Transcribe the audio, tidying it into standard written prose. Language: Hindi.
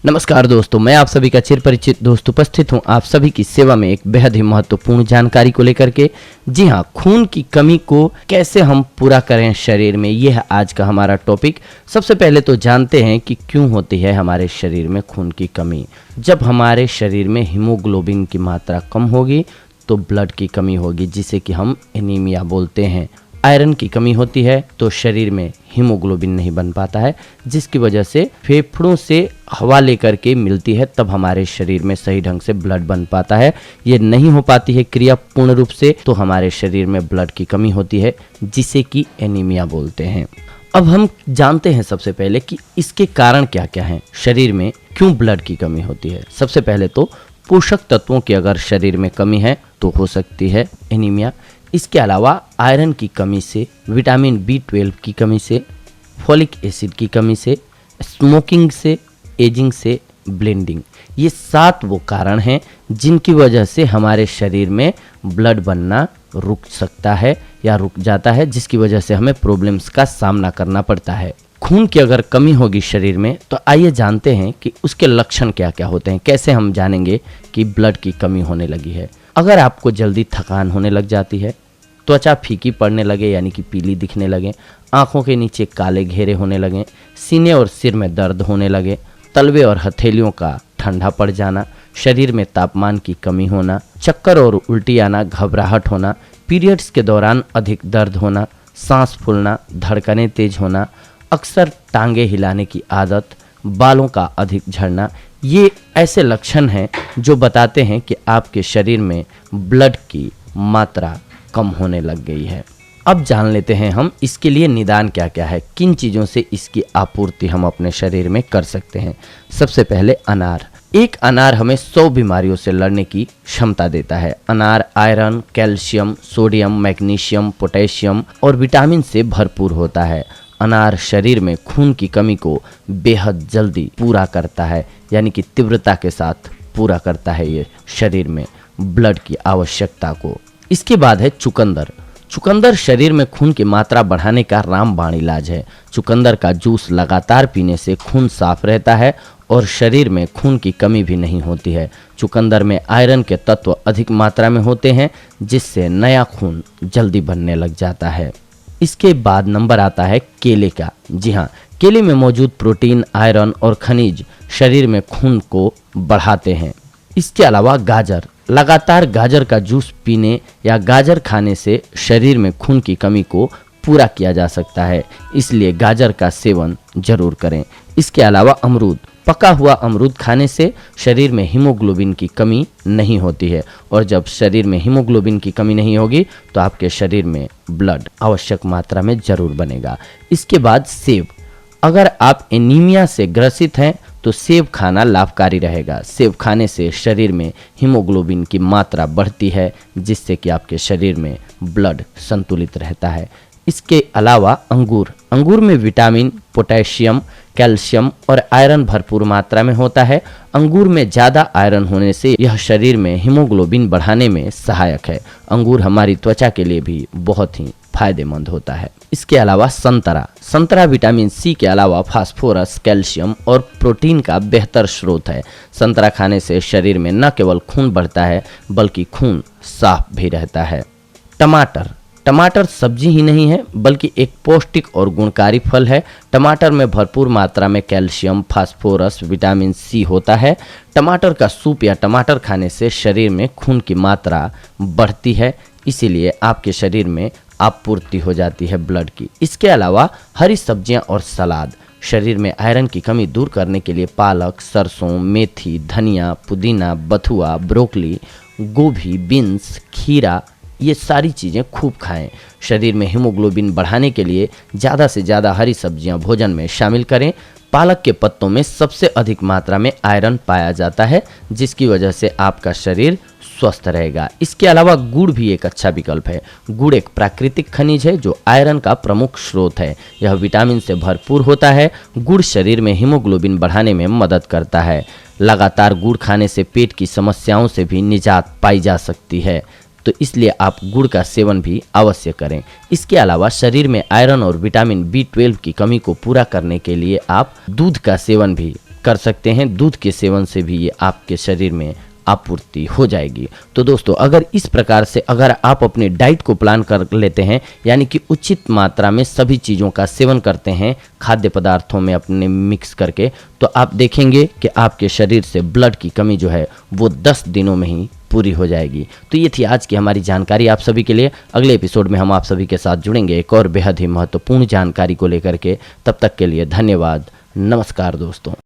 नमस्कार दोस्तों, मैं आप सभी का चिर परिचित दोस्त उपस्थित हूं आप सभी की सेवा में एक बेहद ही महत्वपूर्ण जानकारी को लेकर के। जी हां, खून की कमी को कैसे हम पूरा करें शरीर में, यह है आज का हमारा टॉपिक। सबसे पहले तो जानते हैं कि क्यों होती है हमारे शरीर में खून की कमी। जब हमारे शरीर में हीमोग्लोबिन की मात्रा कम होगी तो ब्लड की कमी होगी, जिसे कि हम एनीमिया बोलते हैं। आयरन की कमी होती है तो शरीर में हीमोग्लोबिन नहीं बन पाता है, जिसकी वजह से फेफड़ों से हवा लेकर के मिलती है, तब हमारे शरीर में सही ढंग से ब्लड बन पाता है। ये नहीं हो पाती है क्रिया पूर्ण रूप से, तो हमारे शरीर में ब्लड की कमी होती है, जिसे कि एनीमिया बोलते हैं। अब हम जानते हैं सबसे पहले कि इसके कारण क्या क्या हैं, शरीर में क्यों ब्लड की कमी होती है। सबसे पहले तो पोषक तत्वों की अगर शरीर में कमी है तो हो सकती है एनीमिया। इसके अलावा आयरन की कमी से, विटामिन B12 की कमी से, फोलिक एसिड की कमी से, स्मोकिंग से, एजिंग से, ब्लेंडिंग, ये 7 वो कारण हैं जिनकी वजह से हमारे शरीर में ब्लड बनना रुक सकता है या रुक जाता है, जिसकी वजह से हमें प्रॉब्लम्स का सामना करना पड़ता है। खून की अगर कमी होगी शरीर में तो आइए जानते हैं कि उसके लक्षण क्या क्या होते हैं। कैसे हम जानेंगे कि ब्लड की कमी होने लगी है। अगर आपको जल्दी थकान होने लग जाती है, त्वचा फीकी पड़ने लगे यानी कि पीली दिखने लगे, आंखों के नीचे काले घेरे होने लगे, सीने और सिर में दर्द होने लगे, तलवे और हथेलियों का ठंडा पड़ जाना, शरीर में तापमान की कमी होना, चक्कर और उल्टी आना, घबराहट होना, पीरियड्स के दौरान अधिक दर्द होना, सांस फूलना, धड़कनें तेज होना, अक्सर टांगे हिलाने की आदत, बालों का अधिक झड़ना, ये ऐसे लक्षण हैं जो बताते हैं कि आपके शरीर में ब्लड की मात्रा कम होने लग गई है। अब जान लेते हैं हम इसके लिए निदान क्या क्या है, किन चीज़ों से इसकी आपूर्ति हम अपने शरीर में कर सकते हैं। सबसे पहले अनार। एक अनार हमें 100 बीमारियों से लड़ने की क्षमता देता है। अनार iron, calcium, sodium, magnesium, potassium और विटामिन से भरपूर होता है। अनार शरीर में खून की कमी को बेहद जल्दी पूरा करता है, यानी कि तीव्रता के साथ पूरा करता है ये शरीर में ब्लड की आवश्यकता को। इसके बाद है चुकंदर। चुकंदर शरीर में खून की मात्रा बढ़ाने का रामबाण इलाज है। चुकंदर का जूस लगातार पीने से खून साफ रहता है और शरीर में खून की कमी भी नहीं होती है। चुकंदर में आयरन के तत्व अधिक मात्रा में होते हैं, जिससे नया खून जल्दी बनने लग जाता है। इसके बाद नंबर आता है केले का। जी हाँ, केले में मौजूद प्रोटीन, आयरन और खनिज शरीर में खून को बढ़ाते हैं। इसके अलावा गाजर। लगातार गाजर का जूस पीने या गाजर खाने से शरीर में खून की कमी को पूरा किया जा सकता है, इसलिए गाजर का सेवन जरूर करें। इसके अलावा अमरूद। पका हुआ अमरूद खाने से शरीर में हीमोग्लोबिन की कमी नहीं होती है, और जब शरीर में हीमोग्लोबिन की कमी नहीं होगी तो आपके शरीर में ब्लड आवश्यक मात्रा में जरूर बनेगा। इसके बाद सेब। अगर आप एनीमिया से ग्रसित हैं तो सेब खाना लाभकारी रहेगा। सेब खाने से शरीर में हीमोग्लोबिन की मात्रा बढ़ती है, जिससे कि आपके शरीर में ब्लड संतुलित रहता है। इसके अलावा अंगूर। अंगूर में विटामिन, पोटेशियम, कैल्शियम और आयरन भरपूर मात्रा में होता है। अंगूर में ज़्यादा आयरन होने से यह शरीर में हीमोग्लोबिन बढ़ाने में सहायक है। अंगूर हमारी त्वचा के लिए भी बहुत ही फायदेमंद होता है। इसके अलावा संतरा। संतरा विटामिन C के अलावा फास्फोरस, कैल्शियम और प्रोटीन का बेहतर स्रोत है। संतरा खाने से शरीर में न केवल खून बढ़ता है बल्कि खून साफ भी रहता है। टमाटर। टमाटर सब्जी ही नहीं है बल्कि एक पौष्टिक और गुणकारी फल है। टमाटर में भरपूर मात्रा में कैल्शियम, फास्फोरस, विटामिन C होता है। टमाटर का सूप या टमाटर खाने से शरीर में खून की मात्रा बढ़ती है, इसीलिए आपके शरीर में आपूर्ति हो जाती है ब्लड की। इसके अलावा हरी सब्जियां और सलाद। शरीर में आयरन की कमी दूर करने के लिए पालक, सरसों, मेथी, धनिया, पुदीना, बथुआ, ब्रोकली, गोभी, बीन्स, खीरा, ये सारी चीज़ें खूब खाएं। शरीर में हीमोग्लोबिन बढ़ाने के लिए ज़्यादा से ज़्यादा हरी सब्जियां भोजन में शामिल करें। पालक के पत्तों में सबसे अधिक मात्रा में आयरन पाया जाता है, जिसकी वजह से आपका शरीर स्वस्थ रहेगा। इसके अलावा गुड़ भी एक अच्छा विकल्प है। गुड़ एक प्राकृतिक खनिज है जो आयरन का प्रमुख स्रोत है। यह विटामिन से भरपूर होता है। गुड़ शरीर में हीमोग्लोबिन बढ़ाने में मदद करता है। लगातार गुड़ खाने से पेट की समस्याओं से भी निजात पाई जा सकती है, तो इसलिए आप गुड़ का सेवन भी अवश्य करें। इसके अलावा शरीर में आयरन और विटामिन B12 की कमी को पूरा करने के लिए आप दूध का सेवन भी कर सकते हैं। दूध के सेवन से भी ये आपके शरीर में आपूर्ति हो जाएगी। तो दोस्तों, अगर इस प्रकार से अगर आप अपने डाइट को प्लान कर लेते हैं, यानी कि उचित मात्रा में सभी चीज़ों का सेवन करते हैं खाद्य पदार्थों में अपने मिक्स करके, तो आप देखेंगे कि आपके शरीर से ब्लड की कमी जो है वो 10 दिनों में ही पूरी हो जाएगी। तो ये थी आज की हमारी जानकारी आप सभी के लिए। अगले एपिसोड में हम आप सभी के साथ जुड़ेंगे एक और बेहद ही महत्वपूर्ण जानकारी को लेकर के। तब तक के लिए धन्यवाद। नमस्कार दोस्तों।